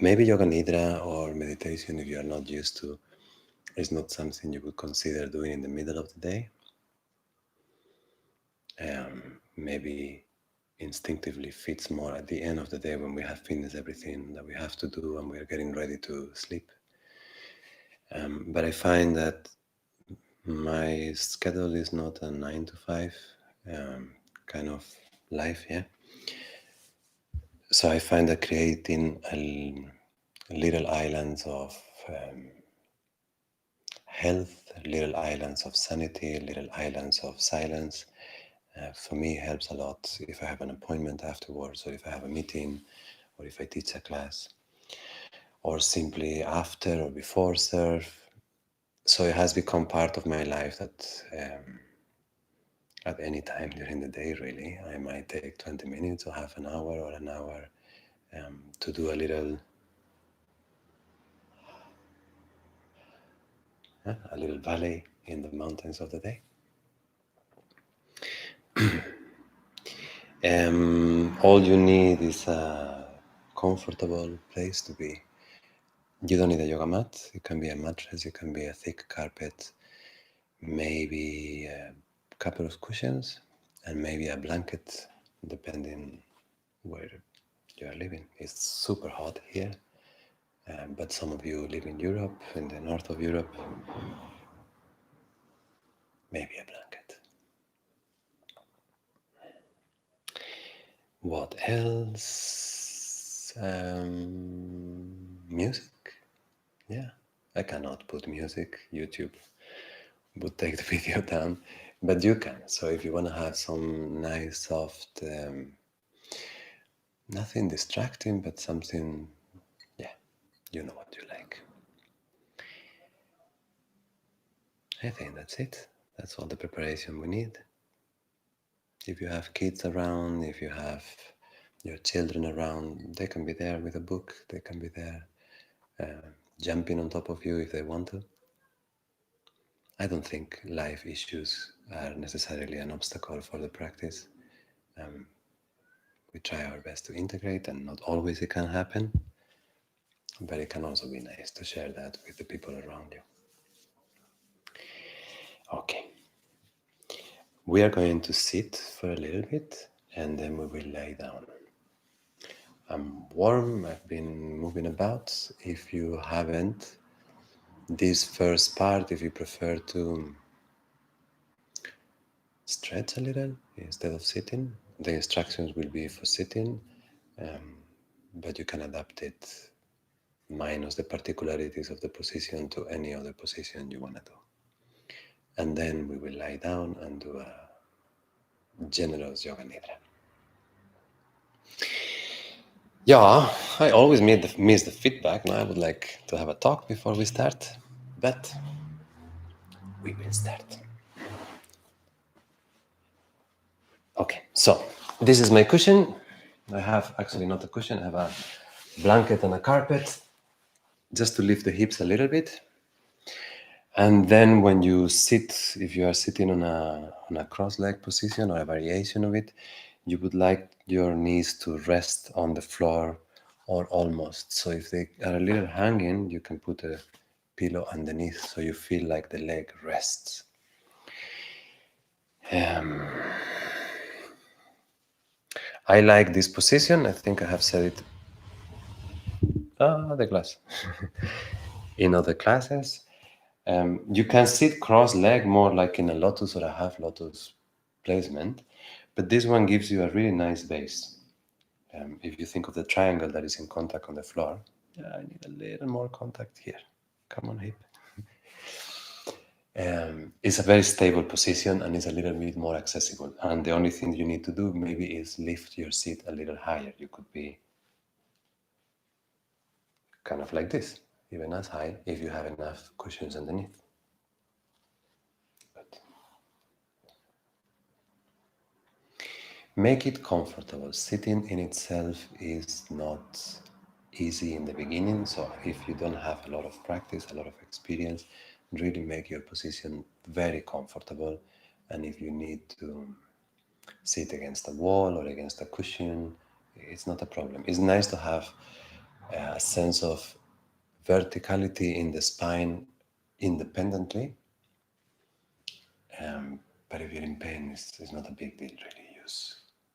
maybe yoga nidra or meditation, if you are not used to, is not something you would consider doing in the middle of the day. Maybe instinctively fits more at the end of the day when we have finished everything that we have to do and we are getting ready to sleep. But I find that my schedule is not a 9 to 5 kind of life, yeah. So I find that creating little islands of health, little islands of sanity, little islands of silence, for me helps a lot if I have an appointment afterwards, or if I have a meeting, or if I teach a class, or simply after or before surf. So it has become part of my life that at any time during the day, really, I might take 20 minutes or half an hour or an hour to do a little valley in the mountains of the day. All you need is a comfortable place to be. You don't need a yoga mat. It can be a mattress, it can be a thick carpet, maybe a couple of cushions, and maybe a blanket, depending where you are living. It's super hot here, but some of you live in Europe, in the north of Europe, maybe a blanket. What else? Music. Yeah, I cannot put music. YouTube would take the video down, but you can. So if you want to have some nice, soft, nothing distracting, but something, yeah, you know what you like. I think that's it. That's all the preparation we need. If you have kids around, if you have your children around, they can be there with a book. They can be there jumping on top of you if they want to. I don't think life issues are necessarily an obstacle for the practice. We try our best to integrate, and not always it can happen, but it can also be nice to share that with the people around you. Okay, we are going to sit for a little bit and then we will lay down. I'm warm, I've been moving about. If you haven't, this first part, if you prefer to stretch a little instead of sitting, the instructions will be for sitting, but you can adapt it minus the particularities of the position to any other position you want to do. And then we will lie down and do a generous yoga nidra. Yeah, I always miss the feedback. Now I would like to have a talk before we start, but we will start. Okay, so this is my cushion. I have actually not a cushion, I have a blanket and a carpet just to lift the hips a little bit. And then when you sit, if you are sitting on a cross-leg position or a variation of it, you would like your knees to rest on the floor or almost. So if they are a little hanging, you can put a pillow underneath so you feel like the leg rests. I like this position. I think I have said it. The glass. In other classes. You can sit cross-legged more like in a lotus or a half lotus placement, but this one gives you a really nice base. If you think of the triangle that is in contact on the floor, I need a little more contact here. Come on, hip. It's a very stable position and it's a little bit more accessible. And the only thing you need to do maybe is lift your seat a little higher. You could be kind of like this, even as high if you have enough cushions underneath. But make it comfortable. Sitting in itself is not easy in the beginning, so if you don't have a lot of practice, a lot of experience, really make your position very comfortable. And if you need to sit against a wall or against a cushion, it's not a problem. It's nice to have a sense of verticality in the spine independently. But if you're in pain, it's not a big deal really.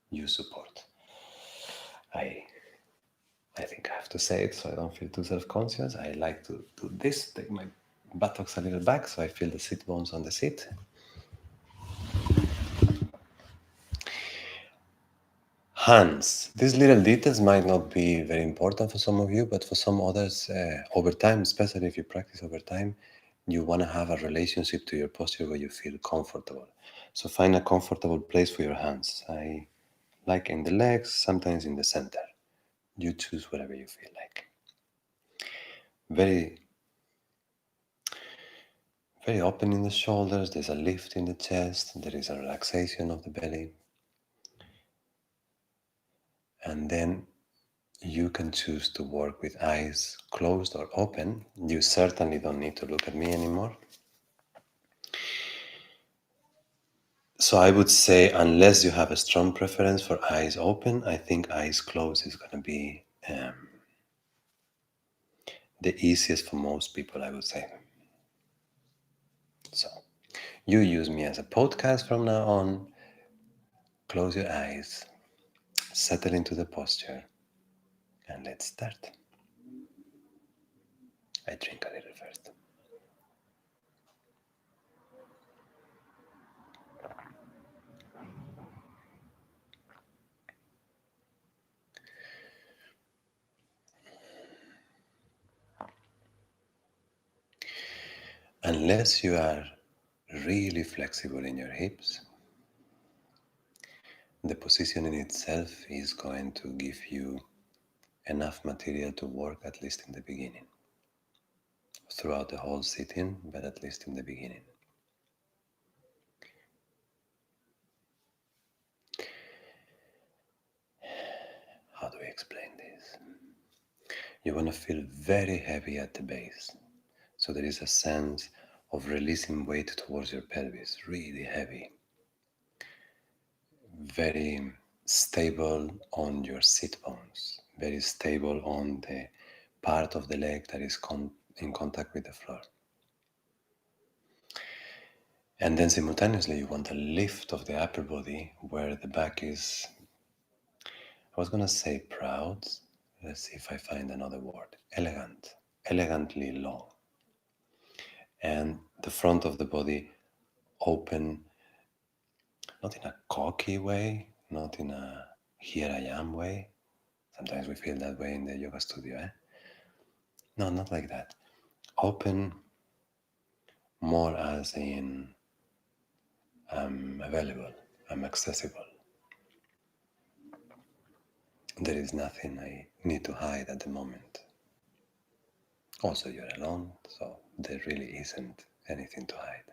Use support. I think I have to say it so I don't feel too self-conscious. I like to do this, take my buttocks a little back so I feel the sit bones on the seat. Hands. These little details might not be very important for some of you, but for some others, over time, especially if you practice over time, you want to have a relationship to your posture where you feel comfortable. So find a comfortable place for your hands. I like in the legs, sometimes in the center. You choose whatever you feel like. Very, very open in the shoulders. There's a lift in the chest. There is a relaxation of the belly. And then you can choose to work with eyes closed or open. You certainly don't need to look at me anymore. So I would say, unless you have a strong preference for eyes open, I think eyes closed is going to be the easiest for most people, I would say. So you use me as a podcast from now on. Close your eyes, settle into the posture, and let's start. I drink a little first. Unless you are really flexible in your hips, the position in itself is going to give you enough material to work, at least in the beginning. Throughout the whole sitting, but at least in the beginning. How do we explain this? You want to feel very heavy at the base. So there is a sense of releasing weight towards your pelvis, really heavy. Very stable on your sit bones, very stable on the part of the leg that is in contact with the floor. And then simultaneously you want a lift of the upper body where the back is, I was going to say proud. Let's see if I find another word. Elegant, elegantly long. And the front of the body open, not in a cocky way, not in a here I am way. Sometimes we feel that way in the yoga studio, eh? No, not like that. Open more as in I'm available, I'm accessible. There is nothing I need to hide at the moment. Also, you're alone, so there really isn't anything to hide.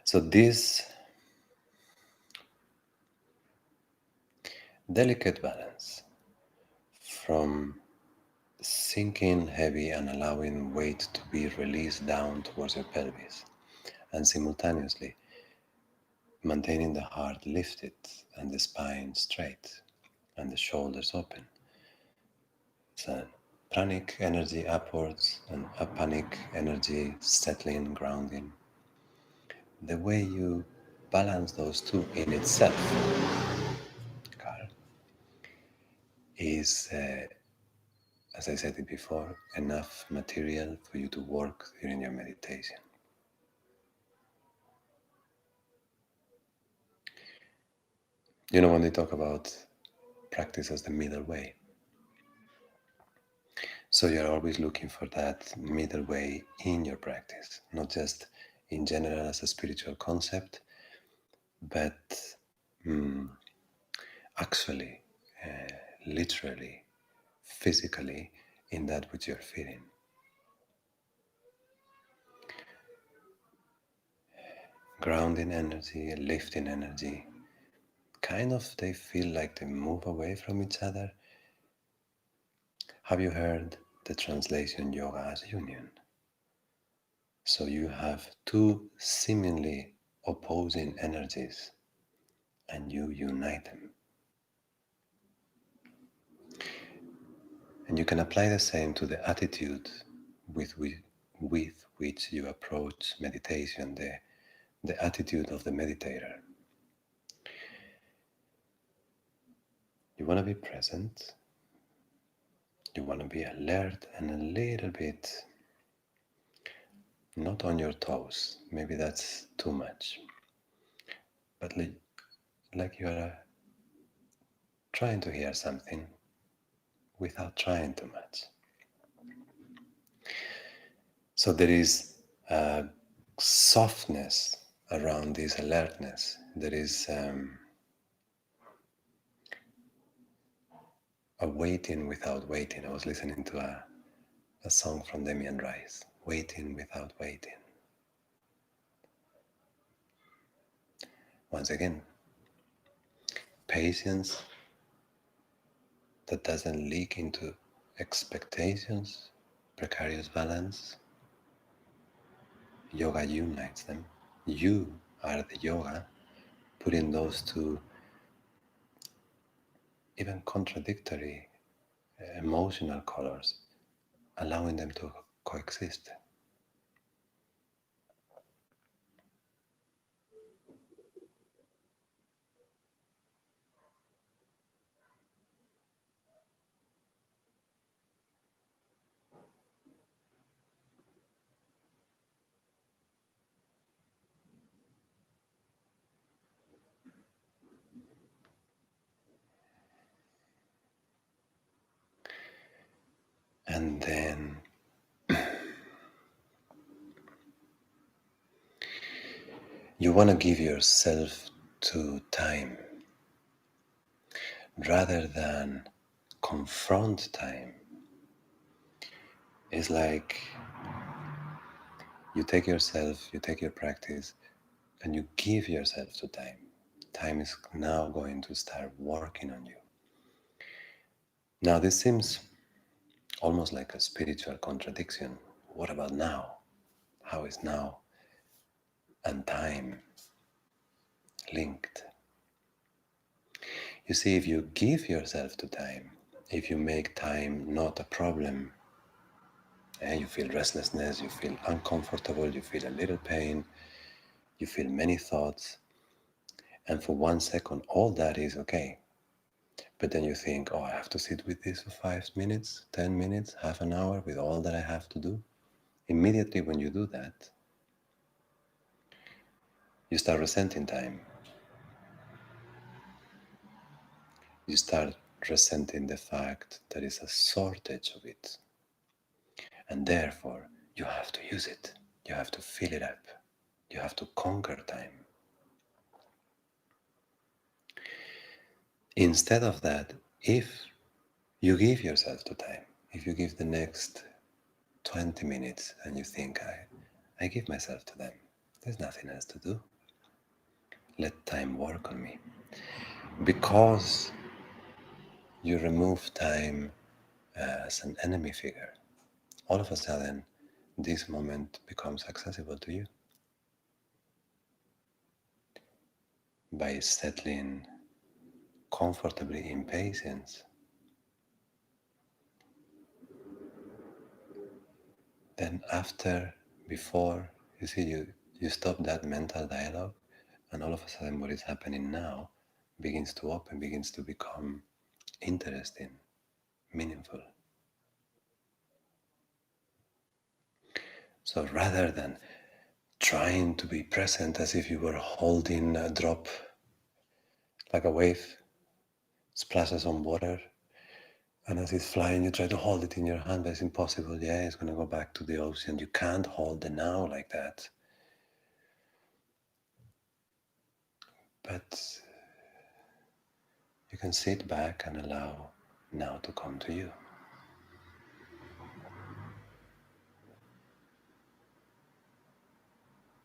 So this delicate balance from sinking heavy and allowing weight to be released down towards your pelvis, and simultaneously maintaining the heart lifted and the spine straight and the shoulders open. It's a pranic energy upwards and apanic energy settling, grounding. The way you balance those two in itself, Carl, is, as I said it before, enough material for you to work during your meditation. You know, when they talk about practice as the middle way, so you're always looking for that middle way in your practice, not just in general as a spiritual concept, but actually, literally, physically, in that which you're feeling. Grounding energy, lifting energy, kind of they feel like they move away from each other. Have you heard the translation yoga as union? So you have two seemingly opposing energies and you unite them. And you can apply the same to the attitude with which you approach meditation, the attitude of the meditator. You want to be present, you want to be alert and a little bit not on your toes. Maybe that's too much. But like you are trying to hear something without trying too much. So there is a softness around this alertness. There is a waiting without waiting. I was listening to a song from Damien Rice, Waiting Without Waiting. Once again, patience that doesn't leak into expectations, precarious balance. Yoga unites them. You are the yoga, putting those two even contradictory emotional colors, allowing them to coexist. And then you want to give yourself to time rather than confront time. It's like you take yourself, you take your practice, and you give yourself to time. Time is now going to start working on you. Now, this seems almost like a spiritual contradiction. What about now? How is now and time linked? You see, if you give yourself to time, if you make time not a problem, and you feel restlessness, you feel uncomfortable, you feel a little pain, you feel many thoughts, and for 1 second, all that is okay. But then you think, oh, I have to sit with this for 5 minutes, 10 minutes, half an hour with all that I have to do. Immediately when you do that, you start resenting time. You start resenting the fact there is a shortage of it. And therefore, you have to use it. You have to fill it up. You have to conquer time. Instead of that, if you give yourself to time, if you give the next 20 minutes and you think, I give myself to them, there's nothing else to do. Let time work on me. Because you remove time as an enemy figure, all of a sudden, this moment becomes accessible to you. By settling comfortably in patience, then after, before, you see, you stop that mental dialogue, and all of a sudden what is happening now begins to open, begins to become interesting, meaningful. So rather than trying to be present as if you were holding a drop, like a wave splashes on water, and as it's flying, you try to hold it in your hand, but it's impossible. Yeah, it's going to go back to the ocean. You can't hold the now like that. But you can sit back and allow now to come to you.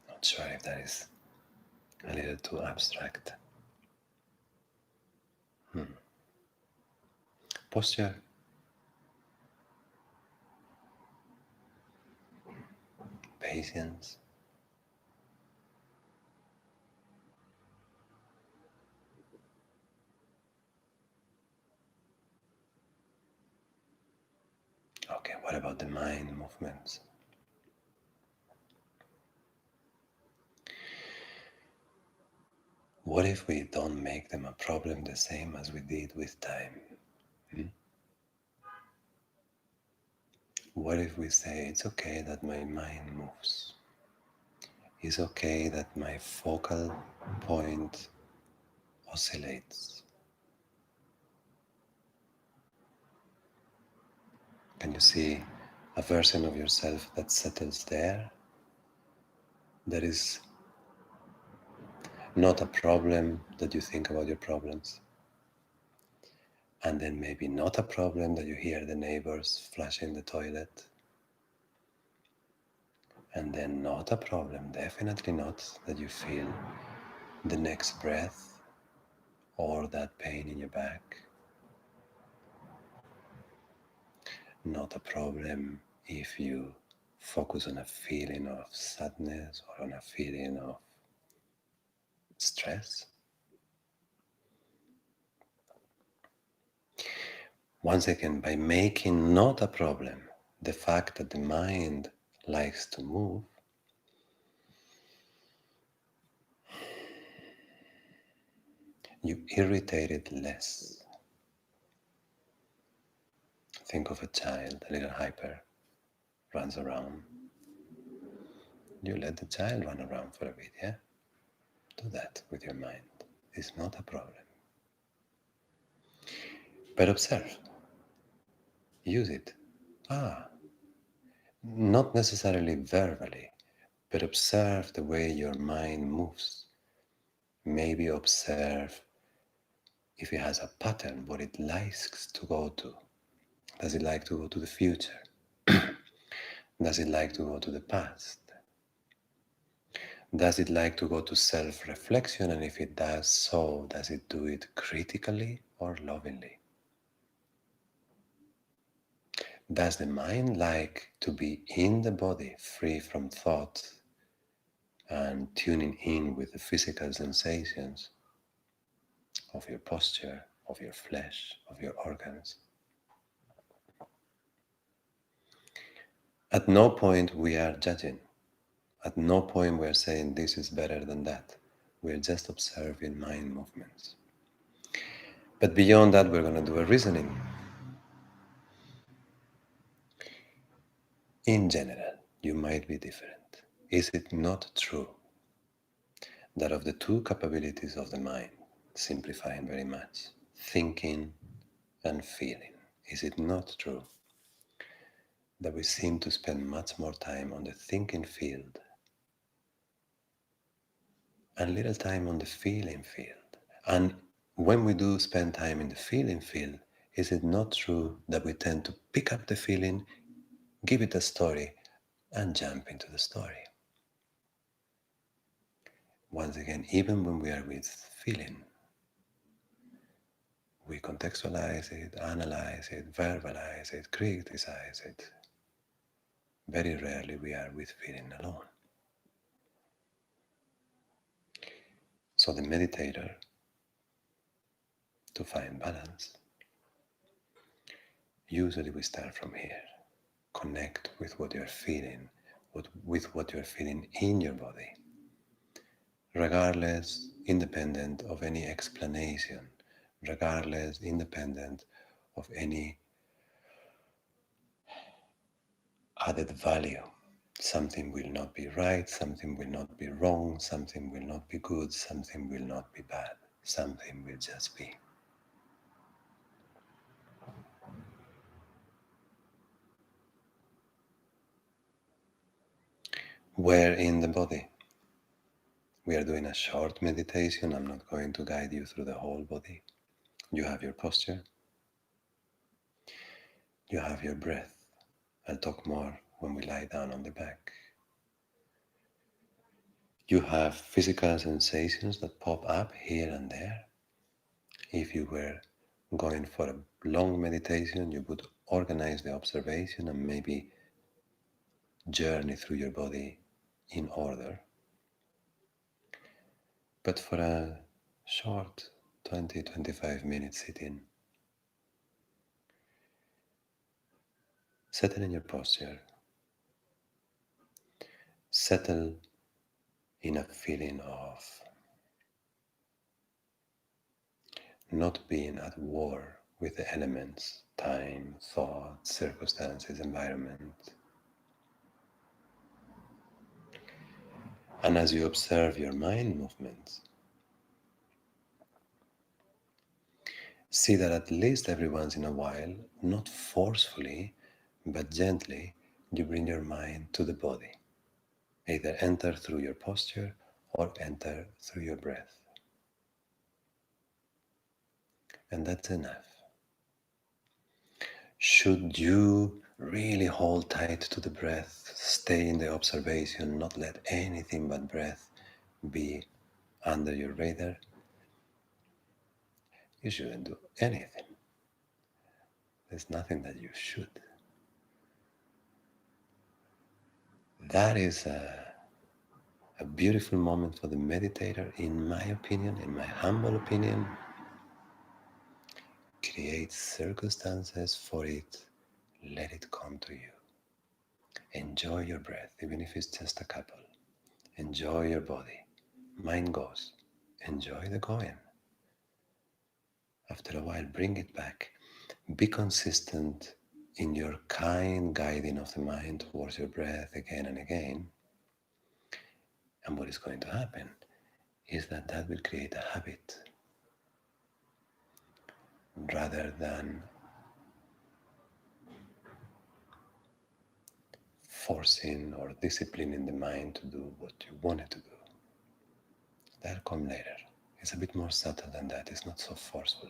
Not sure if that is a little too abstract. Posture, patience, Okay, what about the mind movements? What if we don't make them a problem the same as we did with time? What if we say it's okay that my mind moves? It's okay that my focal point oscillates. Can you see a version of yourself that settles there? That is not a problem that you think about your problems. And then maybe not a problem that you hear the neighbors flushing the toilet. And then not a problem, definitely not, that you feel the next breath or that pain in your back. Not a problem if you focus on a feeling of sadness or on a feeling of stress. Once again, by making not a problem the fact that the mind likes to move, you irritate it less. Think of a child, a little hyper, runs around. You let the child run around for a bit, yeah? Do that with your mind. It's not a problem. But observe. Use it. Not necessarily verbally, but observe the way your mind moves. Maybe observe if it has a pattern, what it likes to go to. Does it like to go to the future? Does it like to go to the past? Does it like to go to self-reflection? And if it does so, does it do it critically or lovingly? Does the mind like to be in the body, free from thought, and tuning in with the physical sensations of your posture, of your flesh, of your organs? At no point we are judging. At no point we are saying this is better than that. We are just observing mind movements. But beyond that, we're going to do a reasoning. In general, you might be different. Is it not true that of the two capabilities of the mind, simplifying very much, thinking and feeling, is it not true that we seem to spend much more time on the thinking field and little time on the feeling field? And when we do spend time in the feeling field, is it not true that we tend to pick up the feeling, give it a story, and jump into the story? Once again, even when we are with feeling, we contextualize it, analyze it, verbalize it, criticize it. Very rarely we are with feeling alone. So the meditator, to find balance, usually we start from here. Connect with what you're feeling, with what you're feeling in your body, regardless, independent of any explanation, regardless, independent of any added value. Something will not be right, something will not be wrong, something will not be good, something will not be bad, something will just be. Where in the body? We are doing a short meditation. I'm not going to guide you through the whole body. You have your posture, you have your breath. I'll talk more when we lie down on the back. You have physical sensations that pop up here and there. If you were going for a long meditation, you would organize the observation and maybe journey through your body in order. But for a short 20-25 minute sitting, Settle in your posture. Settle in a feeling of not being at war with the elements, time, thought, circumstances, environment. And as you observe your mind movements, see that at least every once in a while, not forcefully, but gently, you bring your mind to the body. Either enter through your posture or enter through your breath. And that's enough. Should you really hold tight to the breath, stay in the observation, not let anything but breath be under your radar, you shouldn't do anything. There's nothing that you should. That is a beautiful moment for the meditator, in my opinion, in my humble opinion. Create circumstances for it, let it come to you. Enjoy your breath, even if it's just a couple. Enjoy your body. Mind goes. Enjoy the going. After a while, bring it back. Be consistent in your kind guiding of the mind towards your breath again and again. And what is going to happen is that that will create a habit rather than forcing or disciplining the mind to do what you want it to do. That'll come later. It's a bit more subtle than that. It's not so forceful.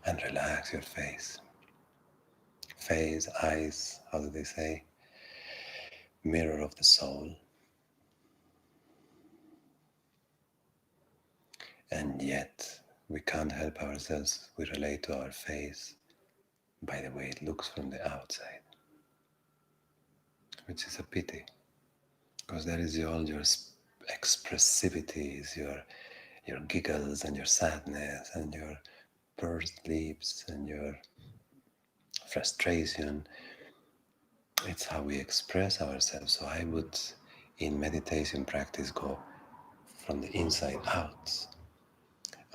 And relax your face. Face, eyes, how do they say? Mirror of the soul. And yet, we can't help ourselves. We relate to our face by the way it looks from the outside, which is a pity, because that is all your expressivities, your giggles and your sadness and your pursed lips and your frustration. It's how we express ourselves. So I would, in meditation practice, go from the inside out,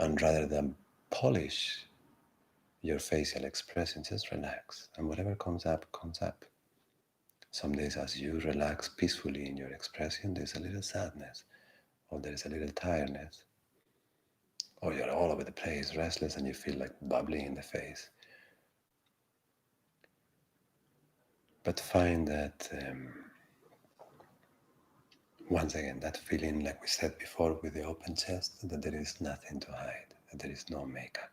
and rather than polish your facial expression, just relax, and whatever comes up, comes up. Some days, as you relax peacefully in your expression, there's a little sadness, or there's a little tiredness, or you're all over the place, restless, and you feel like bubbly in the face. But find that, once again, that feeling, like we said before, with the open chest, that there is nothing to hide, that there is no makeup.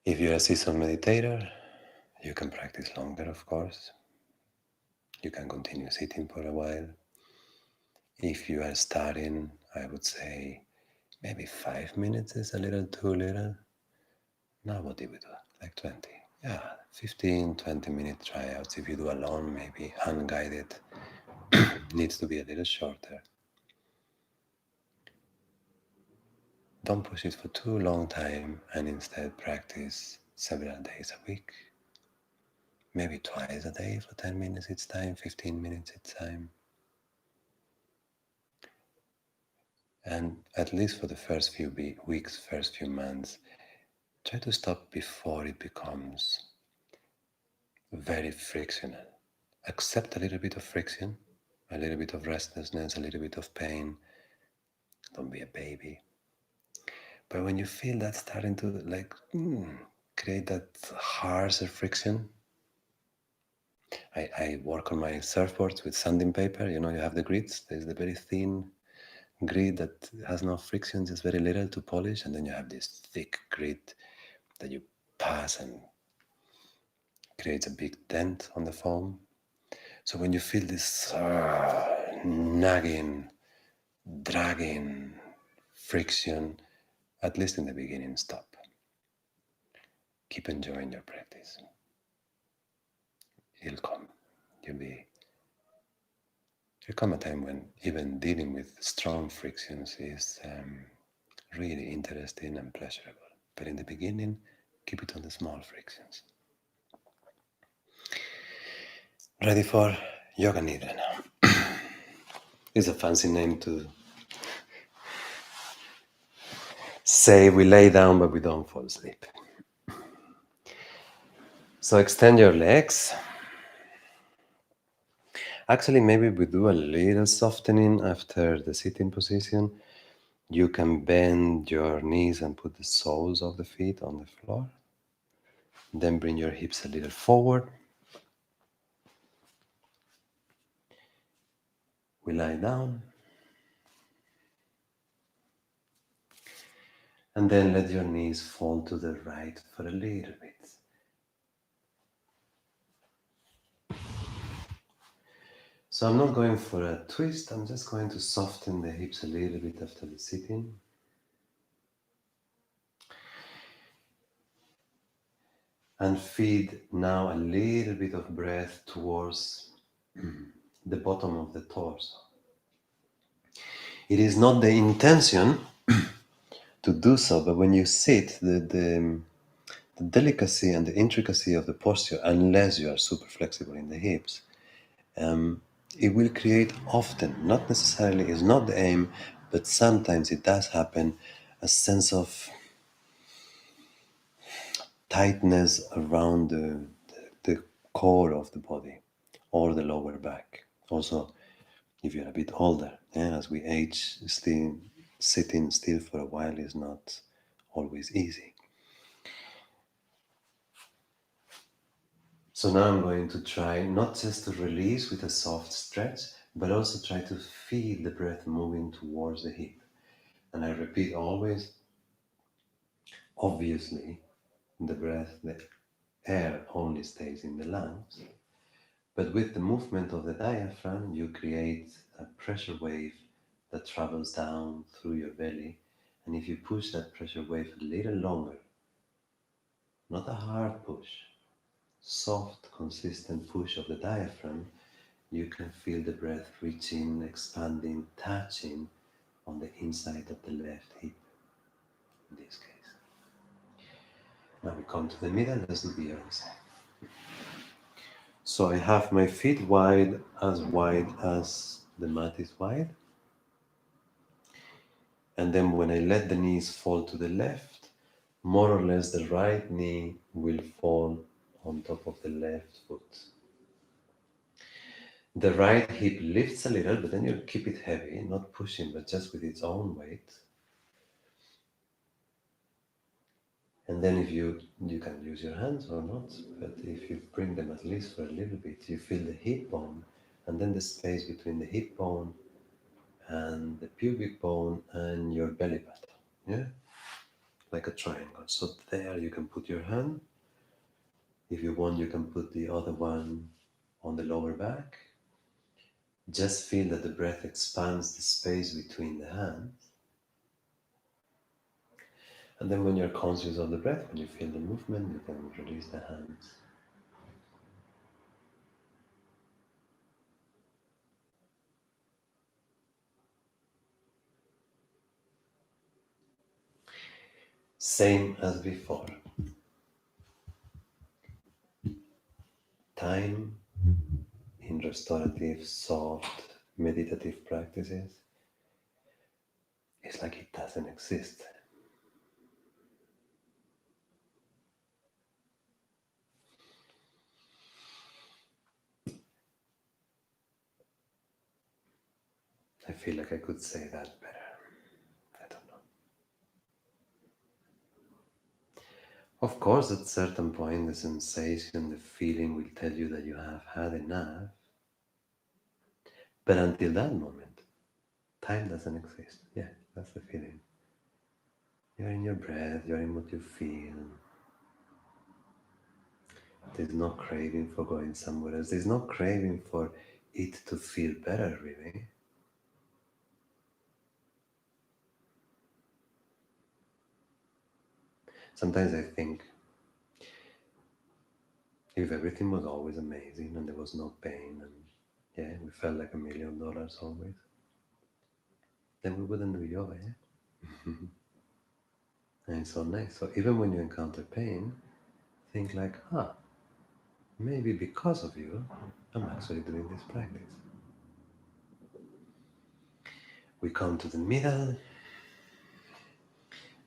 If you're a seasoned meditator, you can practice longer, of course. You can continue sitting for a while. If you are starting, I would say maybe 5 minutes is a little too little. Now what do we do? Like 20. Yeah, 15, 20-minute tryouts. If you do alone, maybe unguided, needs to be a little shorter. Don't push it for too long time, and instead practice several days a week. Maybe twice a day for 10 minutes each time, 15 minutes each time. And at least for the first few weeks, first few months, try to stop before it becomes very frictional. Accept a little bit of friction, a little bit of restlessness, a little bit of pain. Don't be a baby. But when you feel that starting to create that harsher friction, I work on my surfboards with sanding paper. You have the grids. There's the very thin grid that has no friction, just very little to polish, and then you have this thick grid that you pass and creates a big dent on the foam. So when you feel this nagging, dragging, friction, at least in the beginning, stop. Keep enjoying your practice. It'll come. There'll come a time when even dealing with strong frictions is really interesting and pleasurable. But in the beginning, keep it on the small frictions. Ready for Yoga Nidra now. It's a fancy name to say we lay down but we don't fall asleep. So extend your legs. Actually, maybe we do a little softening after the sitting position. You can bend your knees and put the soles of the feet on the floor. Then bring your hips a little forward. We lie down. And then let your knees fall to the right for a little bit. So I'm not going for a twist, I'm just going to soften the hips a little bit after the sitting. And feed now a little bit of breath towards the bottom of the torso. It is not the intention to do so, but when you sit, the delicacy and the intricacy of the posture, unless you are super flexible in the hips, it will create often, not necessarily is not the aim, but sometimes it does happen, a sense of tightness around the core of the body or the lower back. Also, if you're a bit older, as we age, sitting still for a while is not always easy. So now I'm going to try not just to release with a soft stretch, but also try to feel the breath moving towards the hip. And I repeat always, obviously, the breath, the air only stays in the lungs, but with the movement of the diaphragm, you create a pressure wave that travels down through your belly. And if you push that pressure wave a little longer, not a hard push, soft, consistent push of the diaphragm, you can feel the breath reaching, expanding, touching on the inside of the left hip, in this case. Now we come to the middle, let's do the other side. So I have my feet wide as the mat is wide. And then when I let the knees fall to the left, more or less the right knee will fall on top of the left foot. The right hip lifts a little, but then you keep it heavy, not pushing, but just with its own weight. And then if you can use your hands or not, but if you bring them at least for a little bit, you feel the hip bone, and then the space between the hip bone and the pubic bone and your belly button. Yeah? Like a triangle. So there you can put your hand. If you want, you can put the other one on the lower back. Just feel that the breath expands the space between the hands. And then when you're conscious of the breath, when you feel the movement, you can release the hands. Same as before. Time in restorative, soft, meditative practices is like it doesn't exist. I feel like I could say that better. I don't know. Of course, at a certain point, the sensation, the feeling will tell you that you have had enough. But until that moment, time doesn't exist. Yeah, that's the feeling. You're in your breath, you're in what you feel. There's no craving for going somewhere else. There's no craving for it to feel better, really. Sometimes I think if everything was always amazing and there was no pain and yeah, we felt like $1,000,000 always, then we wouldn't do yoga, yeah? And it's so nice. So even when you encounter pain, think like, maybe because of you, I'm actually doing this practice. We come to the middle.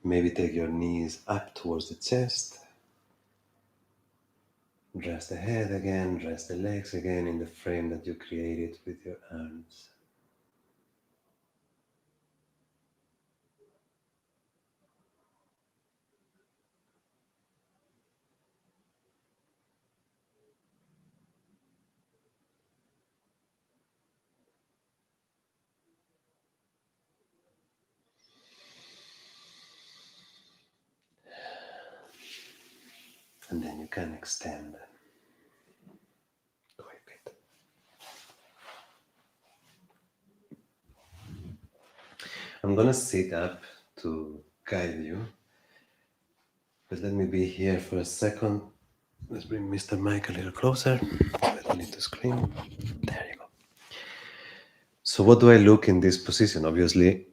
Maybe take your knees up towards the chest. Rest the head again, rest the legs again in the frame that you created with your arms. And then you can extend quite a bit. I'm gonna sit up to guide you, but let me be here for a second. Let's bring Mr. Mike a little closer. I don't need to scream. There you go. So what do I look in this position? Obviously,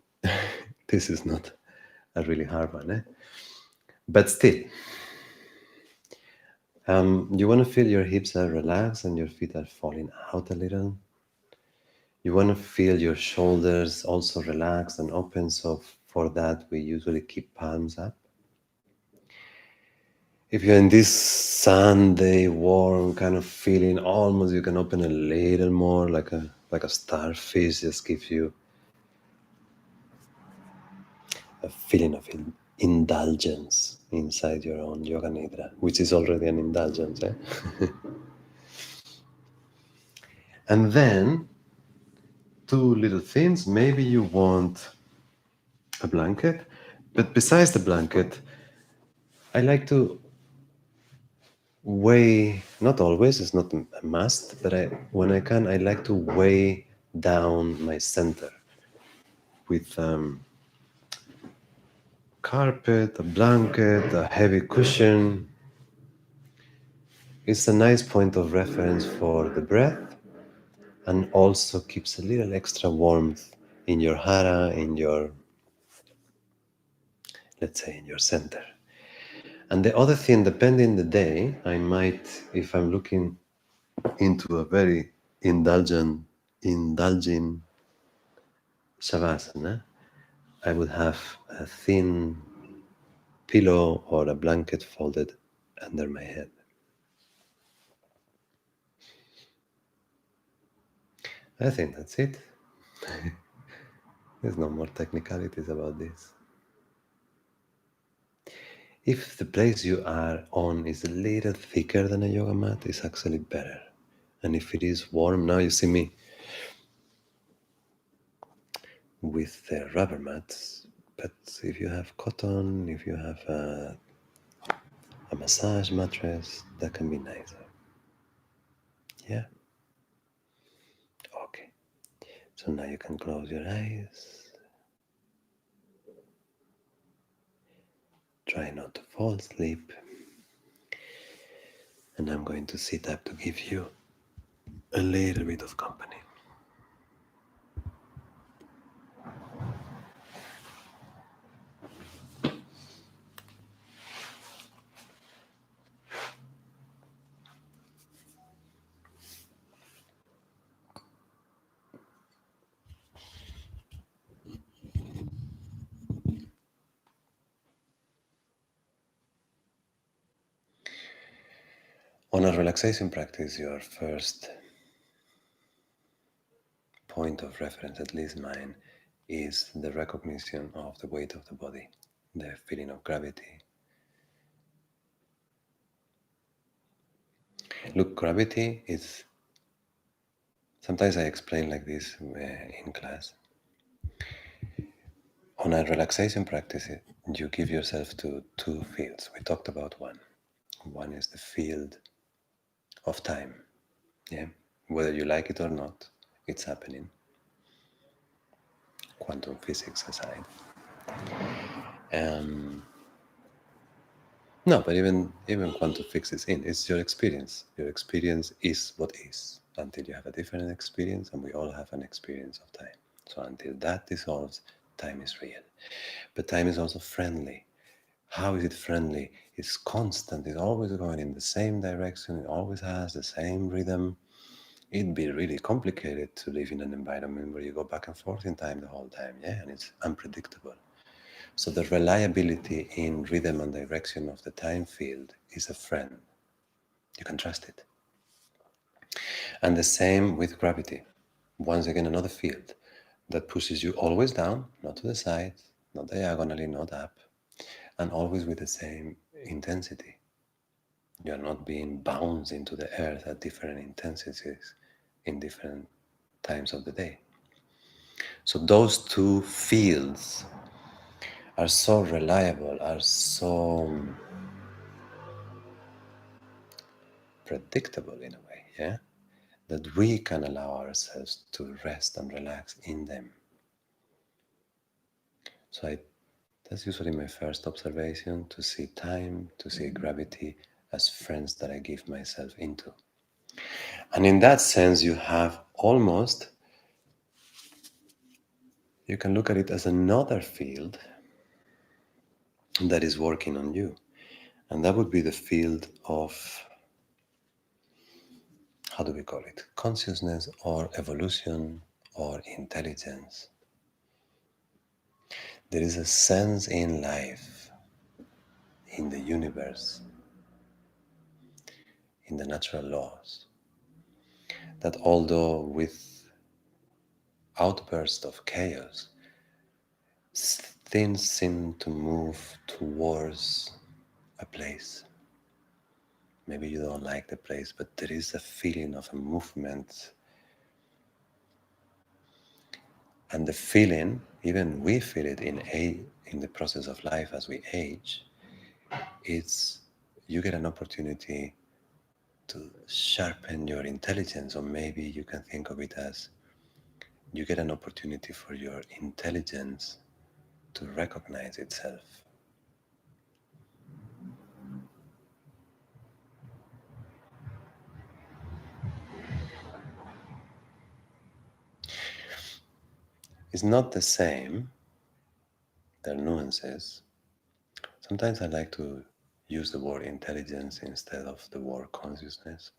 this is not a really hard one, eh? But still, you want to feel your hips are relaxed and your feet are falling out a little. You want to feel your shoulders also relaxed and open. So for that, we usually keep palms up. If you're in this Sunday warm kind of feeling, almost you can open a little more, like a starfish. Just gives you a feeling of indulgence inside your own yoga nidra, which is already an indulgence. Eh? And then two little things. Maybe you want a blanket, but besides the blanket, I like to weigh, not always, it's not a must, but when I can, I like to weigh down my center with carpet, a blanket, a heavy cushion. It's a nice point of reference for the breath and also keeps a little extra warmth in your hara, in your, let's say, in your center. And the other thing, depending the day, I might, if I'm looking into a very indulging shavasana, I would have a thin pillow or a blanket folded under my head. I think that's it. There's no more technicalities about this. If the place you are on is a little thicker than a yoga mat, it's actually better. And if it is warm, now you see me with the rubber mats. But if you have cotton, if you have a massage mattress, that can be nicer. Yeah? Okay. So now you can close your eyes. Try not to fall asleep. And I'm going to sit up to give you a little bit of company. On a relaxation practice, your first point of reference, at least mine, is the recognition of the weight of the body, the feeling of gravity. Look, gravity is, sometimes I explain like this in class. On a relaxation practice, you give yourself to two fields. We talked about one. One is the field of time. Yeah, whether you like it or not, it's happening. Quantum physics aside. Um, no, but even quantum physics is in. It's your experience. Your experience is what is until you have a different experience, and we all have an experience of time. So until that dissolves, time is real. But time is also friendly. How is it friendly? It's constant. It's always going in the same direction. It always has the same rhythm. It'd be really complicated to live in an environment where you go back and forth in time the whole time, yeah, and it's unpredictable. So the reliability in rhythm and direction of the time field is a friend. You can trust it. And the same with gravity. Once again, another field that pushes you always down, not to the side, not diagonally, not up, and always with the same intensity. You're not being bounced into the earth at different intensities in different times of the day. So those two fields are so reliable, are so predictable in a way, yeah, that we can allow ourselves to rest and relax in them. So that's usually my first observation, to see time, to see gravity as friends that I give myself into. And in that sense, you have almost, you can look at it as another field that is working on you. And that would be the field of, how do we call it? Consciousness or evolution or intelligence. There is a sense in life, in the universe, in the natural laws, that although with outbursts of chaos, things seem to move towards a place. Maybe you don't like the place, but there is a feeling of a movement. And the feeling, even we feel it in the process of life as we age, it's you get an opportunity to sharpen your intelligence, or maybe you can think of it as you get an opportunity for your intelligence to recognize itself. It's not the same, there are nuances. Sometimes I like to use the word intelligence instead of the word consciousness.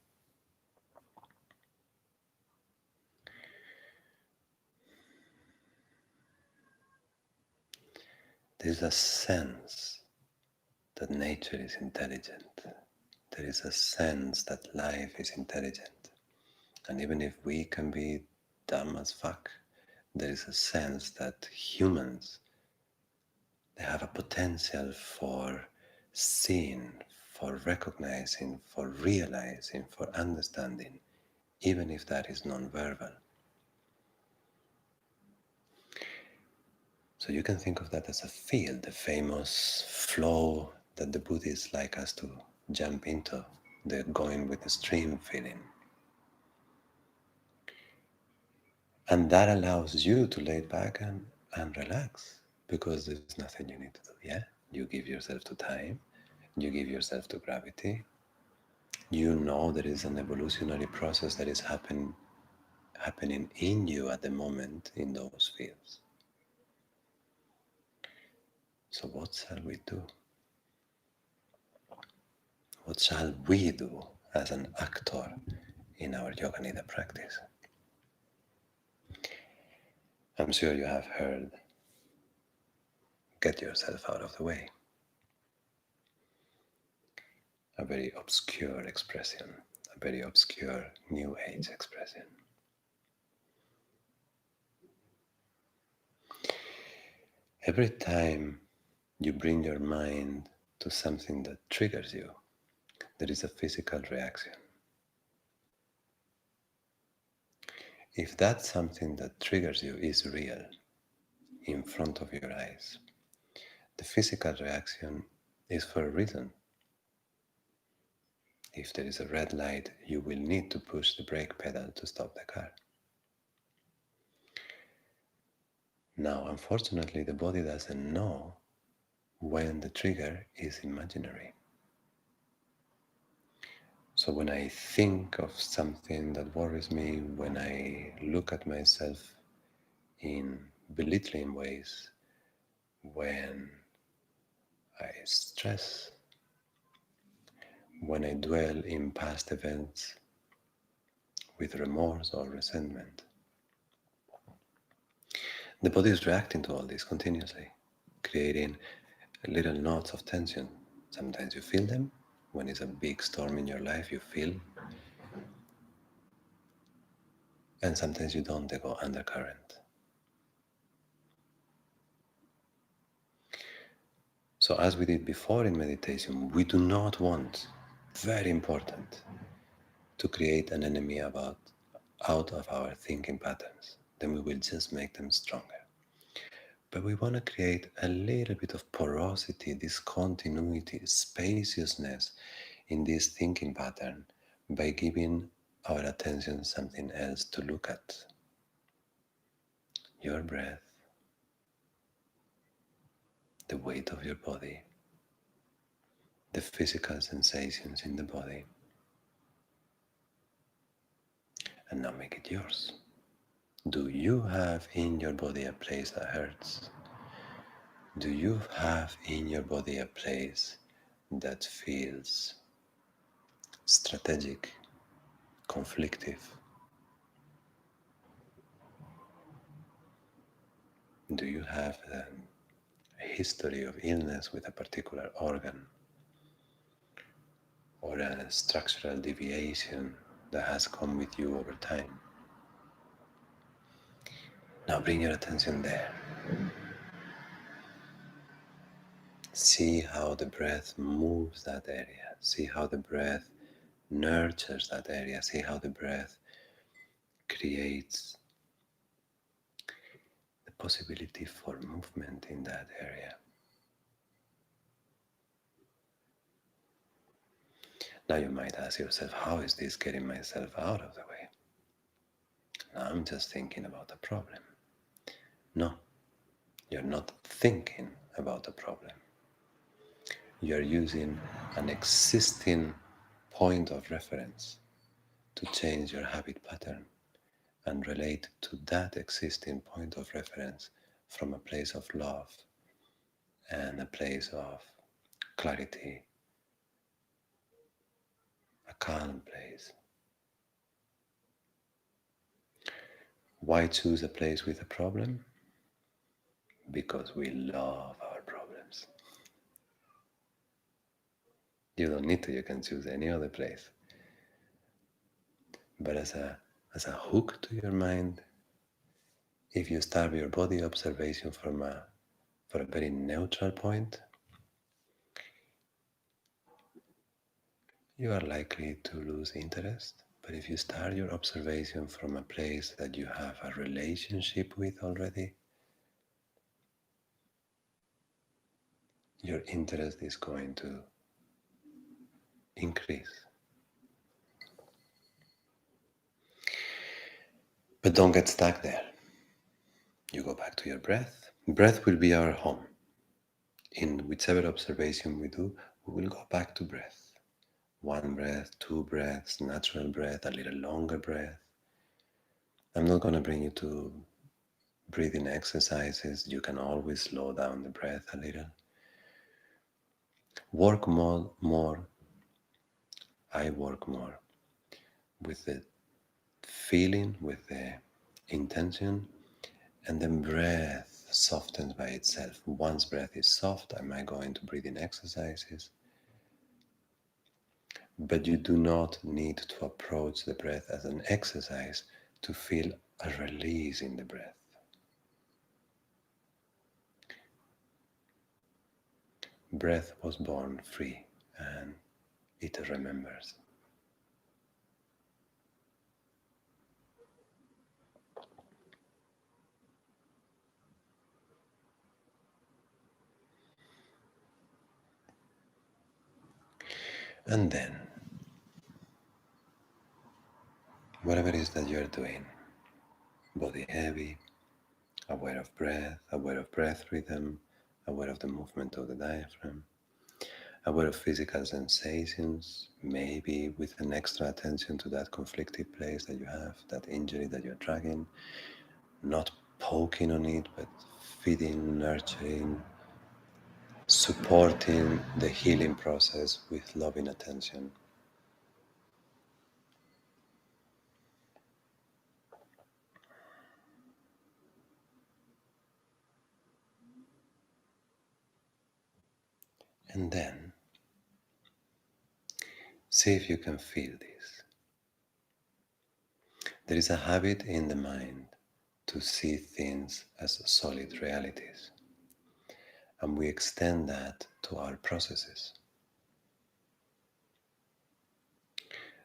There's a sense that nature is intelligent. There is a sense that life is intelligent. And even if we can be dumb as fuck, there is a sense that humans, they have a potential for seeing, for recognizing, for realizing, for understanding, even if that is non-verbal. So you can think of that as a field, the famous flow that the Buddhists like us to jump into, the going with the stream feeling. And that allows you to lay back and relax, because there's nothing you need to do. Yeah, you give yourself to time, you give yourself to gravity. You know there is an evolutionary process that is happening in you at the moment in those fields. So what shall we do? What shall we do as an actor in our Yoga Nidra practice? I'm sure you have heard, get yourself out of the way. A very obscure expression, a very obscure New Age expression. Every time you bring your mind to something that triggers you, there is a physical reaction. If that something that triggers you is real, in front of your eyes, the physical reaction is for a reason. If there is a red light, you will need to push the brake pedal to stop the car. Now, unfortunately, the body doesn't know when the trigger is imaginary. So when I think of something that worries me, when I look at myself in belittling ways, when I stress, when I dwell in past events with remorse or resentment, the body is reacting to all this continuously, creating little knots of tension. Sometimes you feel them. When it's a big storm in your life, you feel, and sometimes you don't, they go undercurrent. So as we did before in meditation, we do not want, very important, to create an enemy out of our thinking patterns. Then we will just make them stronger. But we want to create a little bit of porosity, discontinuity, spaciousness in this thinking pattern by giving our attention something else to look at. Your breath, the weight of your body, the physical sensations in the body, and now make it yours. Do you have in your body a place that hurts? Do you have in your body a place that feels strategic, conflictive? Do you have a history of illness with a particular organ or a structural deviation that has come with you over time? Now bring your attention there. See how the breath moves that area. See how the breath nurtures that area. See how the breath creates the possibility for movement in that area. Now you might ask yourself, how is this getting myself out of the way? Now I'm just thinking about a problem. No, you're not thinking about a problem. You're using an existing point of reference to change your habit pattern and relate to that existing point of reference from a place of love and a place of clarity, a calm place. Why choose a place with a problem? Because we love our problems. You don't need to, you can choose any other place. But as a hook to your mind, if you start your body observation for a very neutral point, you are likely to lose interest. But if you start your observation from a place that you have a relationship with already, your interest is going to increase. But don't get stuck there. You go back to your breath. Breath will be our home. In whichever observation we do, we will go back to breath. One breath, two breaths, natural breath, a little longer breath. I'm not going to bring you to breathing exercises. You can always slow down the breath a little. Work more. I work more with the feeling, with the intention, and then breath softens by itself. Once breath is soft, I might go into breathing exercises. But you do not need to approach the breath as an exercise to feel a release in the breath. Breath was born free and it remembers. And then whatever it is that you're doing, body heavy, aware of breath rhythm, aware of the movement of the diaphragm, aware of physical sensations, maybe with an extra attention to that conflicted place that you have, that injury that you're dragging, not poking on it, but feeding, nurturing, supporting the healing process with loving attention. And then see if you can feel this. There is a habit in the mind to see things as solid realities, and we extend that to our processes.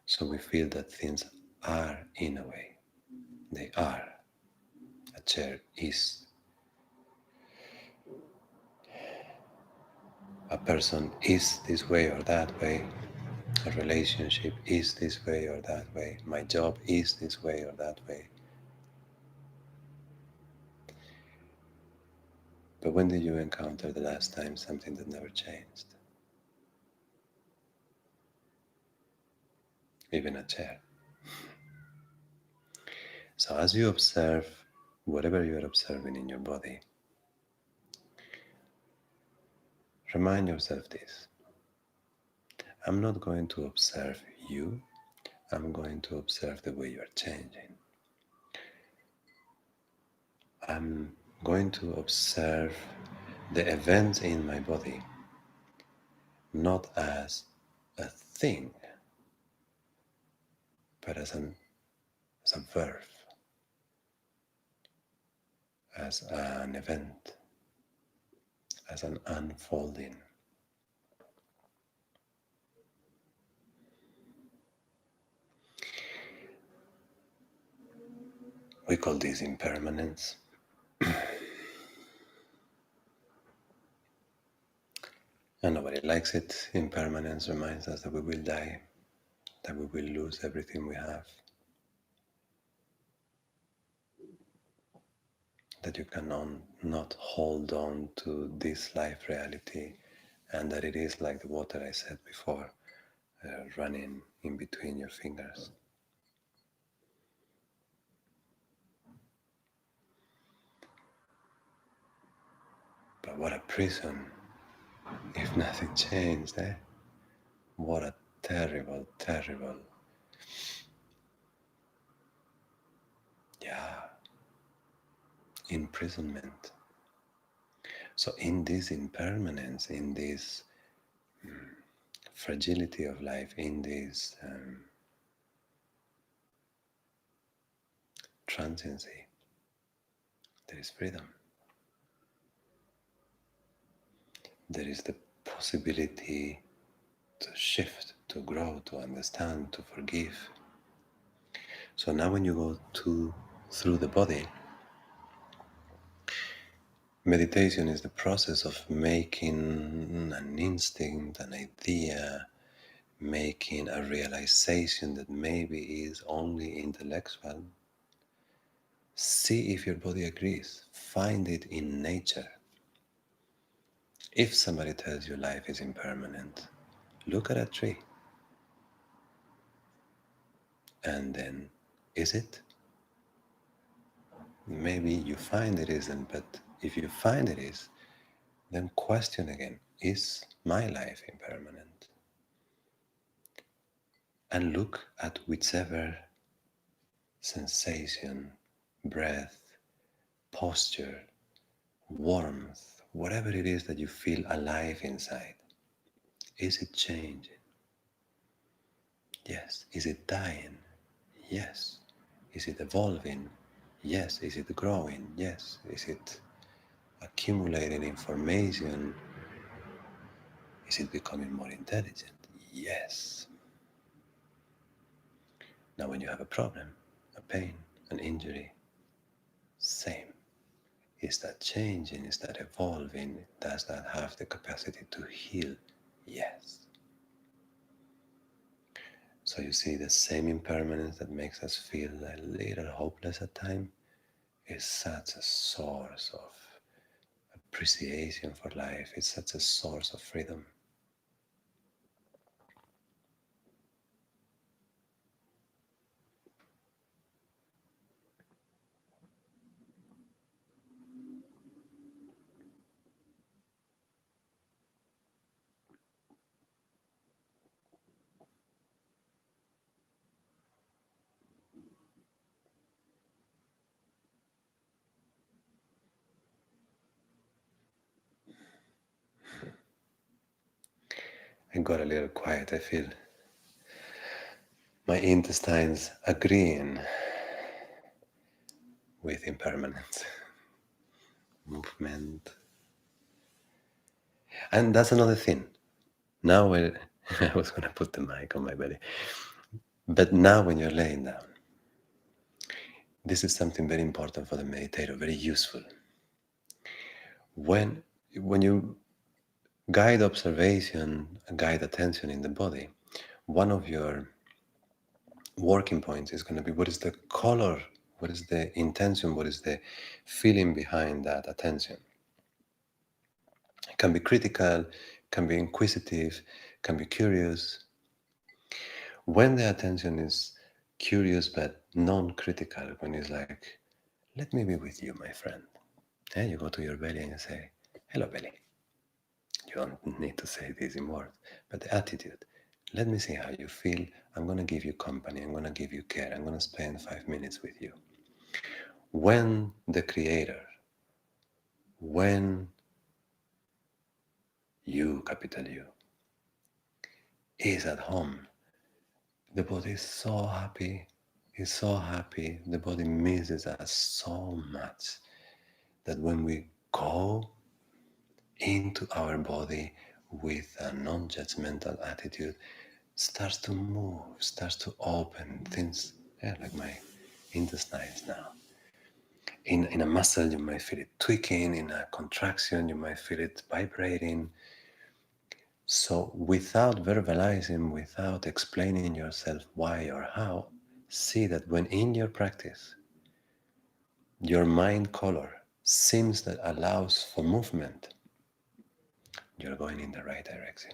So we feel that things are in a way. They are. A chair is. A person is this way or that way. A relationship is this way or that way. My job is this way or that way. But when did you encounter the last time something that never changed? Even a chair. So as you observe whatever you are observing in your body, remind yourself this. I'm not going to observe you, I'm going to observe the way you are changing. I'm going to observe the events in my body not as a thing, but as a verb, as an event, as an unfolding. We call this impermanence. And nobody likes it. Impermanence reminds us that we will die, that we will lose everything we have, that you cannot hold on to this life reality, and that it is like the water I said before, running in between your fingers. But what a prison if nothing changed, eh? What a terrible, terrible, imprisonment. So in this impermanence, in this fragility of life, in this transiency, there is freedom. There is the possibility to shift, to grow, to understand, to forgive. So now when you go through the body, meditation is the process of making an instinct, an idea, making a realization that maybe is only intellectual. See if your body agrees. Find it in nature. If somebody tells you life is impermanent, look at a tree. And then, is it? Maybe you find it isn't, but if you find it is, then question again, is my life impermanent? And look at whichever sensation, breath, posture, warmth, whatever it is that you feel alive inside. Is it changing? Yes. Is it dying? Yes. Is it evolving? Yes. Is it growing? Yes. Is it accumulating information? Is it becoming more intelligent? Yes. Now when you have a problem, a pain, an injury, same. Is that changing? Is that evolving? Does that have the capacity to heal? Yes. So you see, the same impermanence that makes us feel a little hopeless at times is such a source of appreciation for life. It's such a source of freedom. I got a little quiet. I feel my intestines agreeing with impermanence, movement. And that's another thing. Now, I was going to put the mic on my belly, but now when you're laying down, this is something very important for the meditator, very useful. When you guide observation, guide attention in the body, one of your working points is going to be what is the color, what is the intention, what is the feeling behind that attention. It can be critical, can be inquisitive, can be curious. When the attention is curious but non-critical, when it's like, let me be with you, my friend. And you go to your belly and you say, hello, belly. You don't need to say this in words, but the attitude. Let me see how you feel. I'm going to give you company. I'm going to give you care. I'm going to spend 5 minutes with you. When the Creator, when you, capital U, is at home, the body is so happy, is so happy. The body misses us so much that when we go into our body with a non-judgmental attitude, starts to move, starts to open things, like my intestines now. In a muscle, you might feel it tweaking. In a contraction, you might feel it vibrating. So without verbalizing, without explaining yourself why or how, see that when in your practice, your mind color seems that allows for movement, you're going in the right direction.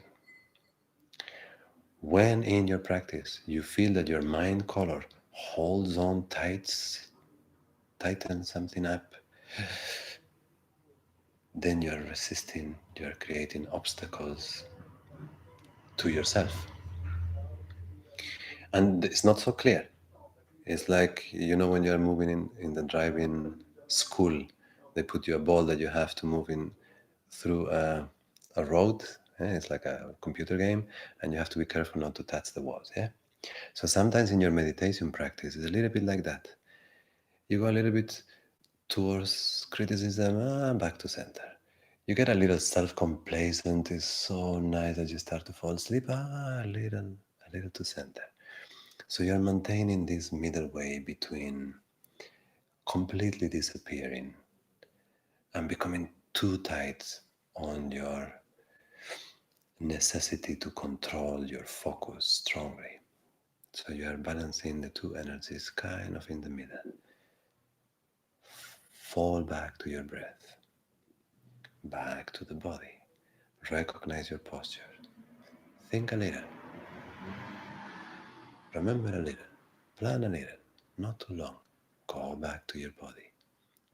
When in your practice you feel that your mind color holds on tight, tightens something up, then you're resisting, you're creating obstacles to yourself. And it's not so clear. It's like, when you're moving in the driving school, they put you a ball that you have to move in through a road. It's like a computer game, and you have to be careful not to touch the walls. Yeah. So sometimes in your meditation practice, it's a little bit like that. You go a little bit towards criticism, back to center. You get a little self-complacent. It's so nice that you start to fall asleep, a little to center. So you're maintaining this middle way between completely disappearing and becoming too tight on your necessity to control your focus strongly. So you are balancing the two energies kind of in the middle. Fall back to your breath, back to the body. Recognize your posture. Think a little. Remember a little. Plan a little. Not too long. Go back to your body.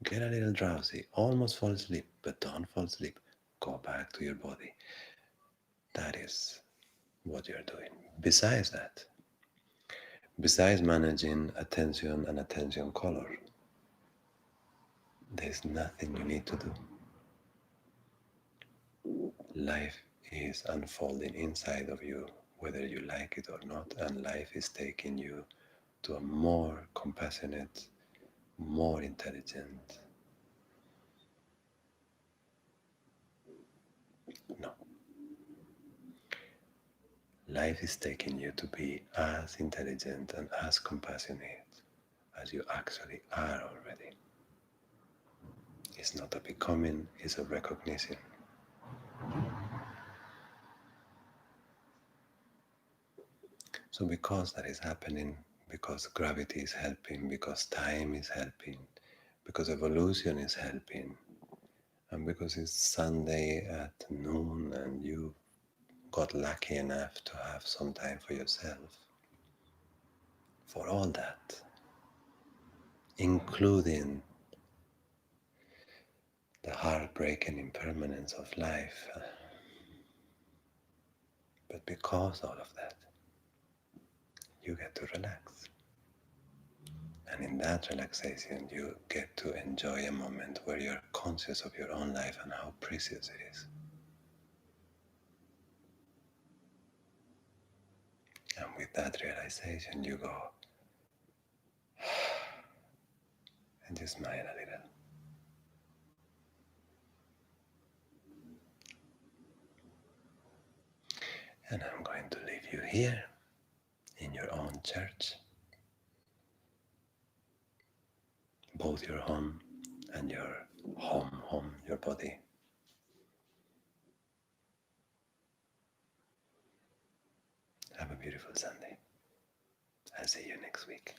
Get a little drowsy. Almost fall asleep, but don't fall asleep. Go back to your body. That is what you're doing. Besides that, besides managing attention and attention color, there's nothing you need to do. Life is unfolding inside of you, whether you like it or not, and life is taking you to a more compassionate, more intelligent. No. Life is taking you to be as intelligent and as compassionate as you actually are already. It's not a becoming, it's a recognition. So because that is happening, because gravity is helping, because time is helping, because evolution is helping, and because it's Sunday at noon and you got lucky enough to have some time for yourself, for all that, including the heartbreaking impermanence of life, but because all of that, you get to relax. And in that relaxation, you get to enjoy a moment where you're conscious of your own life and how precious it is. And with that realization, you go and you smile a little. And I'm going to leave you here in your own church, both your home and your home, your body. Have a beautiful Sunday. I'll see you next week.